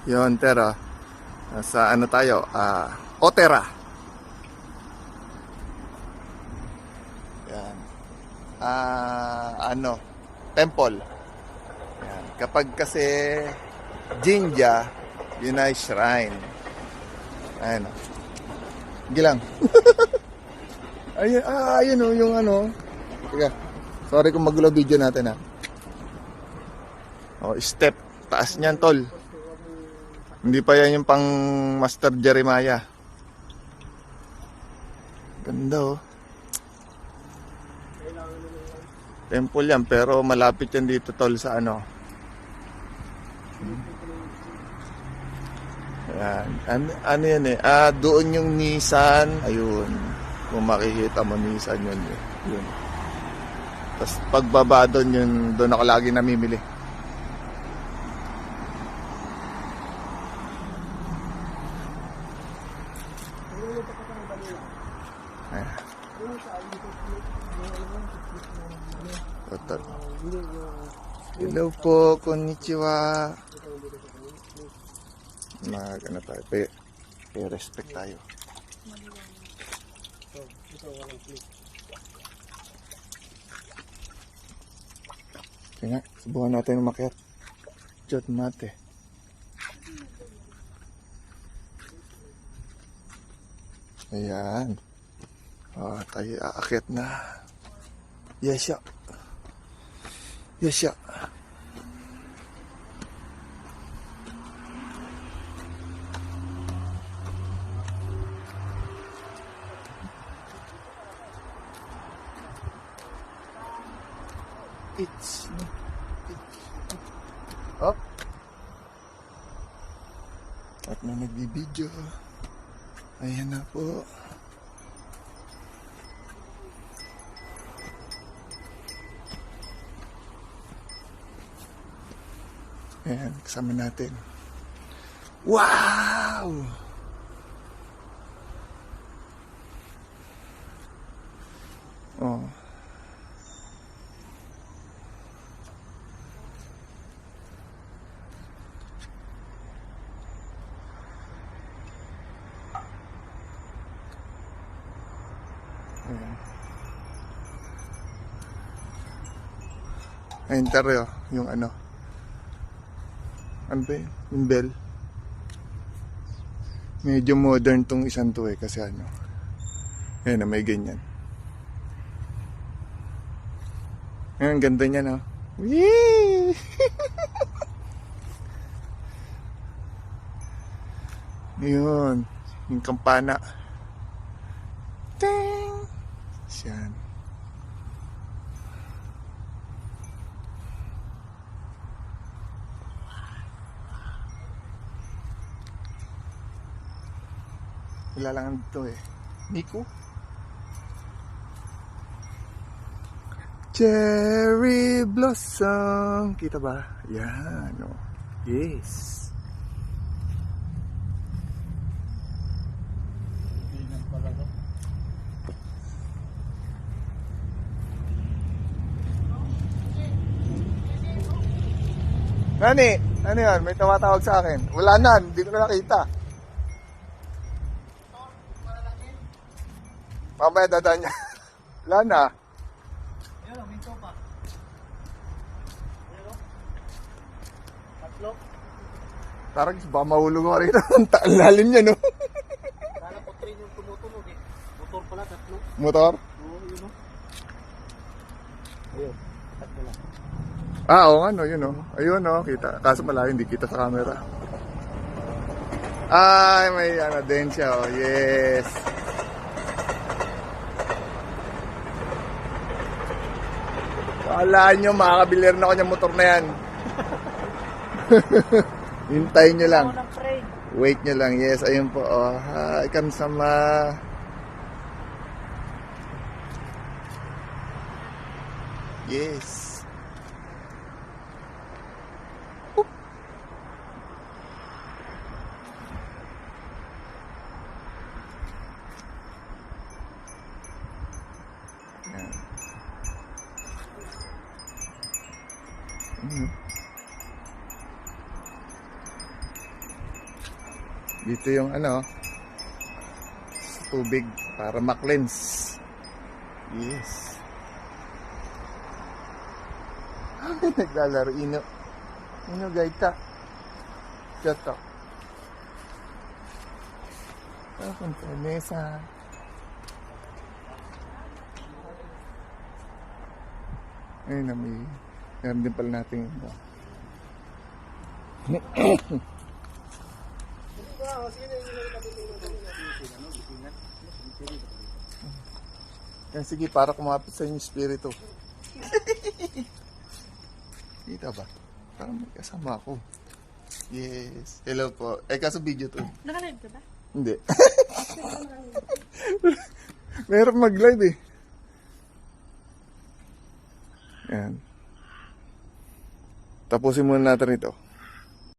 Yun, pero sa ano tayo? Otera. Yan. Ano? Temple. Yan. Kapag kasi Jinja, yun ay shrine. Ayan. Sige lang. Ayun, ayun oh, yung ano. Teka. Sorry kung magulo video natin ha. Oh, step. Taas niyan, tol. Hindi pa yan yung pang Master Jeremiah. Ganda oh. Temple yan, pero malapit yan dito, tol, sa ano. Ayan. Ano yan eh. Doon yung Nissan. Ayun. Kung makikita mo, Nissan yun. Yun. Tapos pagbaba doon, yun, doon ako lagi namimili. Ayan. Total. Hello po, konnichiwa. Ano tayo, respect tayo. Kaya nga, subukan natin umakyat. Jot mate. Ayan. Tayo aakyat na. Yes, ya. Yes, ya. It's up. At may nagbibideo. Ayan na po. Ayan, kasama natin. Wow! Oh. Ayan. Ayun, taro, yung ano. Ano ba yun? Yung bell. Medyo modern tong isang to eh, kasi ano. Ayan na, may ganyan. Ayan, ang ganda niya, no? Whee! Yun, yung kampana. Ting! Yan. Ilalangan dito eh. Nico? Cherry blossom. Kita ba? Yan. Oh. Yes. Nani? Ano yan? May tumatawag sa akin. Wala na. Hindi ko na nakita. Mamaya dadaan niya. Wala na. Ayan, minto pa. Ayan, tatlo. Parang baka mahulog ako rin. Ang lalim niya, no? Kala ko train yung tumutunog eh. Motor pala, tatlo. Motor? Oo, yun o. Ayun, tatlo lang. Oo nga, no, yun, no. Ayun, no, kita. Kaso malayo, hindi kita sa camera. Ay, may ano din siya, oh. Yes. Wala nyo, makakabilir na ako ng motor na yan. Hintayin nyo lang. Wait nyo lang. Yes, ayun po. Oh, hi, kamsama. Yes. Dito yung ano, sa tubig para ma-cleanse. Yes. Naglalaro. Ino gaita. Chato. Punta mesa. Ayun na, meron din pala natin ito. Yan, sige, para kumapit sa inyo spirito. Kita ba? Parang may kasama ako. Yes. Hello po. Kaso video to. Naka-live ka ba? Hindi. Meron mag-live eh. Yan. Tapusin muna natin ito.